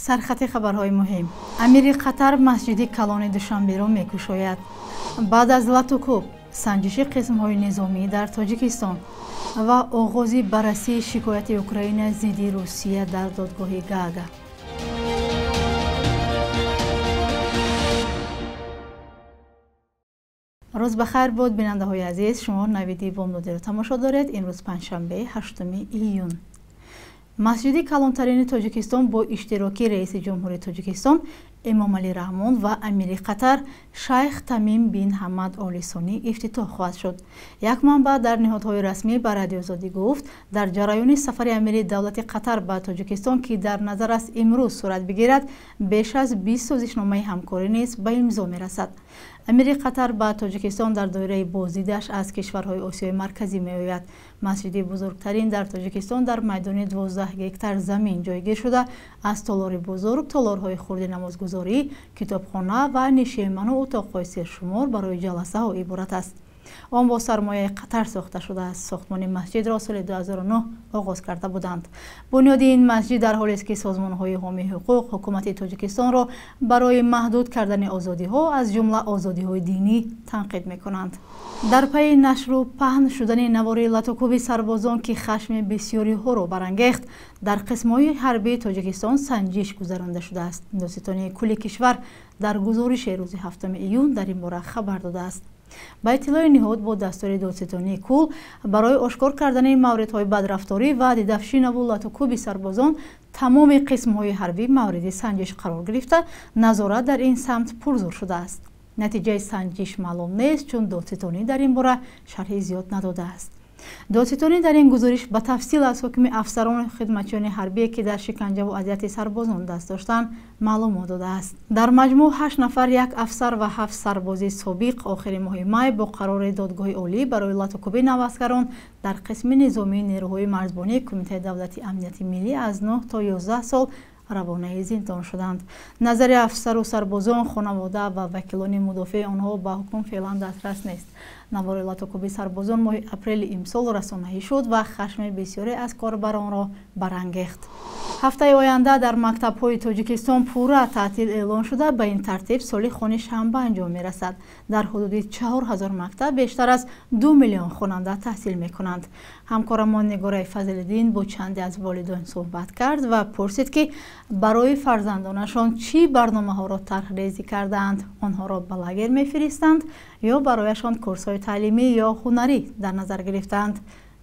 سرخط خبرهای مهم. امیر قطر مسجد کلان دوشنبه را می‌گشاید. بعد از لاتوکوب سنجش قسم‌های نظامی در تاجیکستان و آغاز بررسی شکایت اوکراین ضد روسیه در دادگاه گاگا. روز بخیر بود بیننده های عزیز، شما نویدی بامدادی را تماشا دارید. امروز پنجشنبه 8 ایون. مسجد کلانترین تاجیکستان با اشتراک رئیس جمهوری تاجیکستان امام علی رحمان و امیر قطر شیخ تمیم بن حمد آل ثانی افتتاح خواهد شد. یک منبع در نهادهای رسمی به رادیو آزادی گفت در جریان سفر امیر دولت قطر به تاجیکستان که در نظر است امروز صورت بگیرد بیش از 20 سازشنامه همکاری نیز به امضا می‌رسد. امیر قطر به تاجیکستان در دایره بازدیدش از کشورهای آسیای مرکزی می‌آید. مسجد بزرگترین در تاجیکستان در میدان 12 هکتار زمین جایگیر شده از تالار بزرگ، تالارهای خرد نمازگزاری، کتابخانه و نشیمن و اتاق‌های سرشمار برای جلسه‌ها عبارت است. آن با سرمایه قطر ساخته شده است. ساختمان مسجد را سال 2009 آغاز کرده بودند. بنیاد این مسجد در حالی است که سازمان‌های حامی حقوق حکومت تاجیکستان را برای محدود کردن آزادی‌ها از جمله آزادی‌های دینی تنقید می‌کنند. در پی نشر و پهن شدن نوار لاتوکوب سربازان که خشم بسیاری ها را برانگیخت، در قسم‌های حربی تاجیکستان سنجش گذرانده شده است. دادستانی کل کشور در گزارش روز 7 ایون در این باره خبر داده است. با اطلاع نهاد با دستور دادستانی کل برای آشکار کردن موردهای بدرفتاری و دیدافشین و لاتوکوب سربازان تمام قسم‌های حربی مورد سنجش قرار گرفته، نظارت در این سمت پرزور شده است. نتیجه سنجش معلوم نیست چون دادستانی در این باره شرح زیاد نداده است. دادستانی در این گزارش به تفصیل از حکم افسران خدمتیان حربی که در شکنجه و اذیت سربازان دست داشتند معلومات داده است. در مجموع 8 نفر، 1 افسر و 7 سرباز سابق آخر ماه می با قرار دادگاه عالی برای لاتوکوب نوسکران در قسم نظامی نیروهای مرزبانی کمیته دولتی امنیت ملی از 9 تا 11 سال روانه زندان شدند. نظر افسر و سربازان، خانواده و وکیلان مدافع آنها به حکم فعلا دسترس نیست. نوار لاتوکوب سربازان ماه اپریل امسال رسانه‌ای شد و خشم بسیاری از کاربران را برانگیخت. هفته آینده در مکتب‌های تاجیکستان پورا تعطیل اعلان شده. به این ترتیب سال خوانی شنبه انجام می‌رسد. در حدود 4000 مکتب بیشتر از 2 میلیون خواننده تحصیل می‌کنند. همکارمان نگاره فضل‌الدین با چندی از والدین صحبت کرد و پرسید که برای فرزندانشان چی برنامه‌ها را طرح‌ریزی کردند. آنها را به لاگر می‌فرستند یا برایشان کورس‌های تعلیمی یا هنری در نظر گرفتند.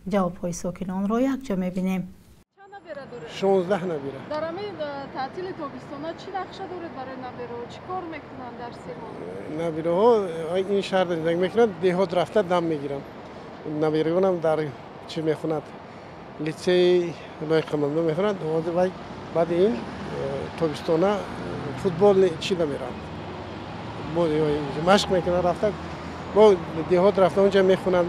جواب‌های ساکنان را یکجا می‌بینیم. 16 نبیره. در همین تعطیل تابستانه چی نقشه دارید برای نبیره ها؟ چی کار میکنن در سیمان؟ نبیره ها این شهر زندگی میکنن، دهات رفته دم میگیرن. نبیرگان هم در چی میخوند؟ لیسه لای قمندو میخوند. بعد این تابستانه فوتبال چی نمیرن. مشق میکنن رفته. با دهات رفته اونجا میخونن.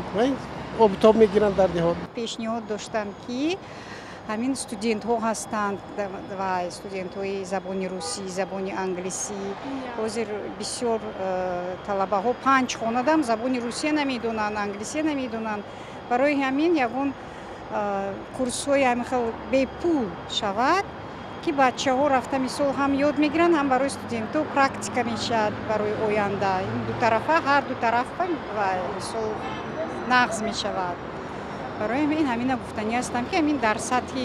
آب میگیرن در دهات. پیشنهاد داشتم که همین студент ها هستند و студент های زبان روسی، زبان انگلیسی. حاضر بسیار طلبه ها 5 خانه زبان روسی نمیدونن، انگلیسی نمیدونن. برای همین یگون کورس های همین به پول شود که بچه ها رفته مثال هم یاد میگیرن، هم برای студент ها پرکتیکا میشد برای آینده. این دو طرفه هر دو طرف و مثال نقض میشود. برای همین گفتنی هستم که همین در سطح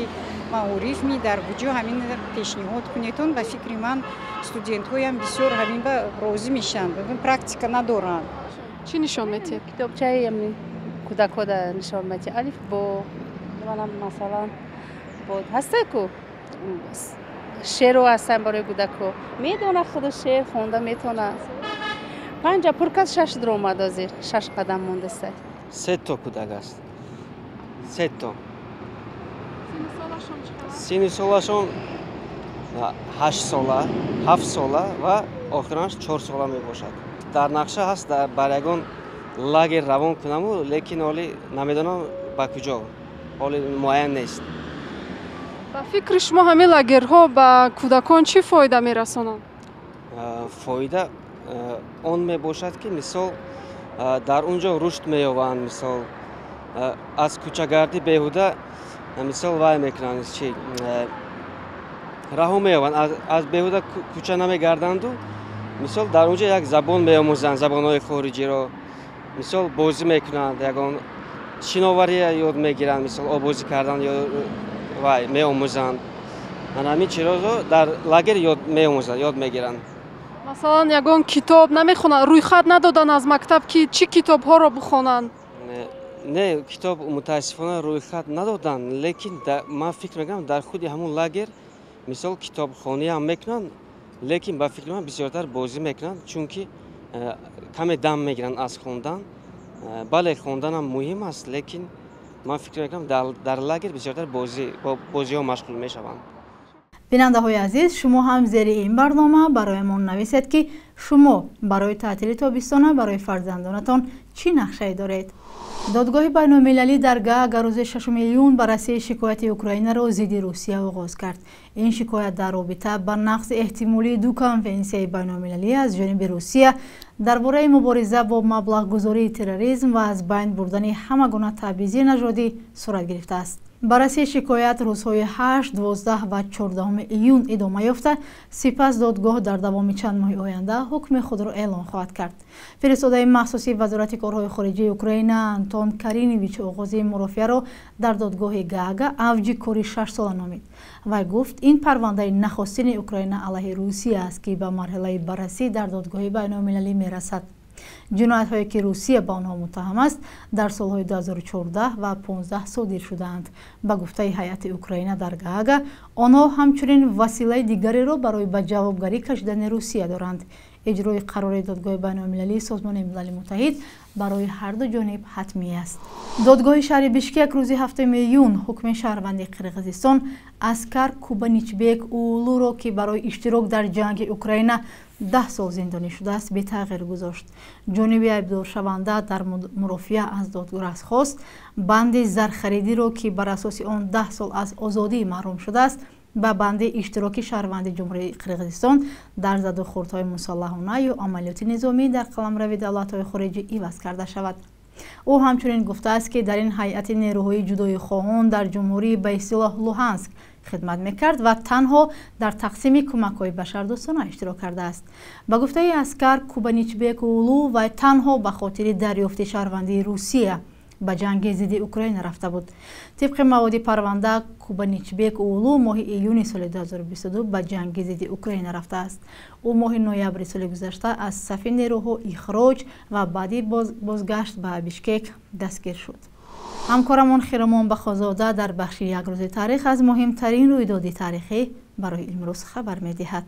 معارف می در وجود همین پیشنهاد کنیتون و فکر من استودنت های هم بسیار همین با راضی میشن، ببین پرکتیکا ندارن. چی نشان میدید؟ کتابچه همین کودک‌ها در نشان میدید. الف با مثلا با هسته کو شعر رو هستن برای کودک‌ها میدونه خود شعر خونده میتونه. 5 پرکس 6 درآمد از 6 قدم مونده است. 3 تا کودک است. 3 تا. سن سالشون 8 ساله، 7 ساله و آخرش 4 ساله می باشد. در نقشه هست در یگان لاگر روان کنم، لیکن حالی نمیدونم با کجا. حالی معین نیست. با فکر شما همه لاگرها با کودکان چی فایده میرسونند؟ فایده آن می باشد که مثال در اونجا رشد می‌یابند. مثال از کوچه‌گردی بیهوده مثال وای میکنند چی раҳо меёбанд, аз беҳуда кӯча намегарданду мисол дар онҷо як забон меомӯзанд, забонҳои хориҷиро, мисол бозӣ мекунанд, ягон шиновария ёд мегиранд, мисол овозӣ кардан меомӯзанд. Ҳамин чизҳоро дар лагер меомӯзанд, ёд мегиранд. масалан ягон китоб намехонанд, рӯйхат надодан аз мактаб ки чӣ китобҳоро бихонанд? Не, китоб мутаассифона рӯйхат надоданд, лекин ман фикр мекунам дар худи ҳамон лагер мисол китобхониам мекунанд, лекин ба фикри ман бисёртар бозӣ мекунанд, чунки каме дам мегиранд аз хондан. бале хонданам муҳим аст, лекин ман фикр мекунам дар лагер бисёртар бозиҳо машғул мешаванд. бинандаҳои азиз, шумо ҳам зери ин барнома бароямон нависед ки шумо барои таътили тобистона барои фарзандонатон чӣ нақшае доред. додгоҳи байнулмилалӣ дар Гаага рӯзи 6 июн баррасии шикояти Украинаро зидди Русия оғоз кард. ин шикоят дар робита ба нақзи эҳтимолии ду конвенсияи байнулмилалӣ аз ҷониби Русия дар бораи мубориза бо маблағгузории терроризм ва аз байн бурдани ҳама гуна табъизии нажодӣ сурат гирифтааст. баррасии шикоят рӯзҳои 8, 12 ва 14 июн идома ёфта, сипас додгоҳ дар давоми чанд моҳи оянда ҳукми худро эълон хоҳад кард. фиристодаи махсуси вазорати корҳои хориҷии Украина Антон Кариневич оғози мурофиаро дар додгоҳи Гаага авҷи кори 6 сола номид. вай гуфт ин парвандаи нахостини Украина алайҳи Русия аст ки ба марҳилаи баррасӣ дар додгоҳи байнулмилалӣ мерасад. ҷиноятҳое ки Русия ба онҳо муттаҳам аст дар солҳои 2014 ва 15 содир шудаанд. ба гуфтаи ҳайати Украина дар Гаага, онҳо ҳамчунин василаи дигареро барои ба ҷавобгарӣ кашидани Русия доранд. اجرای قرار دادگاه بین‌المللی سازمان ملل متحد برای هر دو جانب حتمی است. دادگاه شهر بیشکک روز 7 میلیون حکم شهروندی قرقیزستان اسکر کوبانیچبک اولو را که برای اشتراک در جنگ اوکراین 10 سال زندانی شده است به تغییر گذاشت. جانب ایبدار شونده در مرافعه از دادگاه خواست بند زرخریدی را که بر اساس آن 10 سال از آزادی محروم شده است با بند اشتراکی شهروندی جمهوری قرقیزستان در زد و خوردهای مسلحانه یا عملیات نظامی در قلمرو دولت‌های خارجی عوض کرده شود. او همچنین گفته است که در این هیئت نیروهای جدای خواهان در جمهوری به اصطلاح لوهانسک خدمت میکرد و تنها در تقسیم کمک‌های بشردوستانه اشتراک کرده است. با گفته اسکر کوبانیچبک اولو و تنها به خاطر دریافت شهروندی روسیه به جنگ ضد اوکراین رفته بود. طبق مواد پرونده کوبانیچبک اولو ماه ایون سال 2022 به جنگ ضد اوکراین رفته است. او ماه نوامبر سال گذشته از صف نیروها اخراج و بعدی بازگشت به بیشکک دستگیر شد. همکارمان خیرمان بخازاده در بخش یک روز تاریخ از مهمترین رویداد تاریخی برای امروز خبر می‌دهد.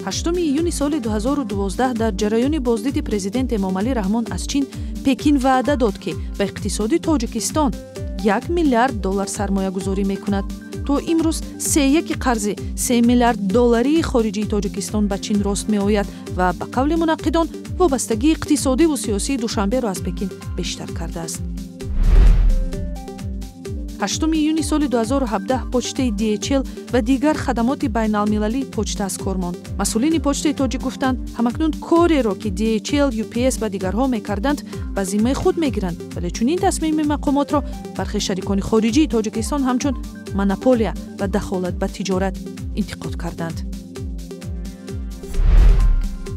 8 июни соли 2012 дар ҷараёни боздиди президент Эмомалӣ Раҳмон аз Чин, Пекин ваъда дод ки ба иқтисоди Тоҷикистон $1 миллиард сармоягузорӣ мекунад. то имрӯз сеяки қарзи $3 миллиард хориҷии Тоҷикистон ба Чин рост меояд ва ба қавли мунаққидон вобастагии иқтисодиву сиёсии Душанберо аз Пекин бештар кардааст. 8 июни соли 2017 почтаи DHL ва дигар хадамоти байналмилалии почта аз кор монд. масъулини почтаи тоҷик гуфтанд ҳамакнун кореро ки DHL, UPS ва дигарҳо мекарданд ба зиммаи худ мегиранд, вале чунин тасмими мақомотро бархи шарикони хориҷии Тоҷикистон ҳамчун монополия ва дахолат ба тиҷорат интиқод карданд.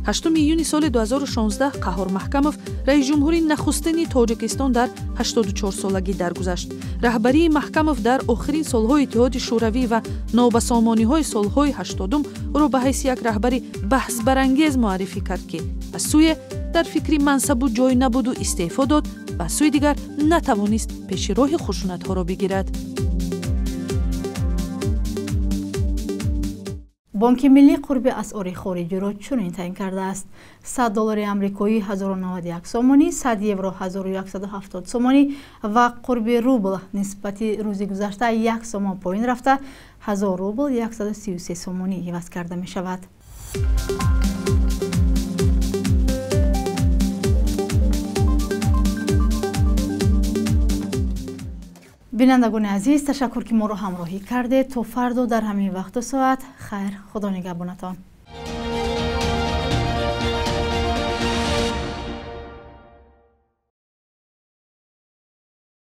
8 июни соли 2016 Қаҳор Маҳкамов раис ҷумҳури нахустини Тоҷикистон дар 84-солагӣ даргузашт. раҳбарии Маҳкамов дар охирин солҳои Иттиҳоди Шӯравӣ ва нобасомониҳои солҳои 80 ӯро ба ҳайси як раҳбари баҳсбарангез муаррифӣ кард ки аз сӯе дар фикри мансабу ҷой набуду истеъфо дод ва аз сӯи дигар натавонист пеши роҳи хушунатҳоро бигирад. بانک ملی قرب اسعار خارجی را چنین تعیین کرده است: $100 آمریکایی 1091 سومانی، 100 یورو 1170 سومانی و قرب روبل نسبت روز گذشته 1 سومان پایین رفته 1000 روبل 133 سومانی عوض کرده می شود. بینندگان عزیز، تشکر که ما را همراهی کرده. تا فردا در همین وقت و ساعت خیر، خدا نگهبانتان.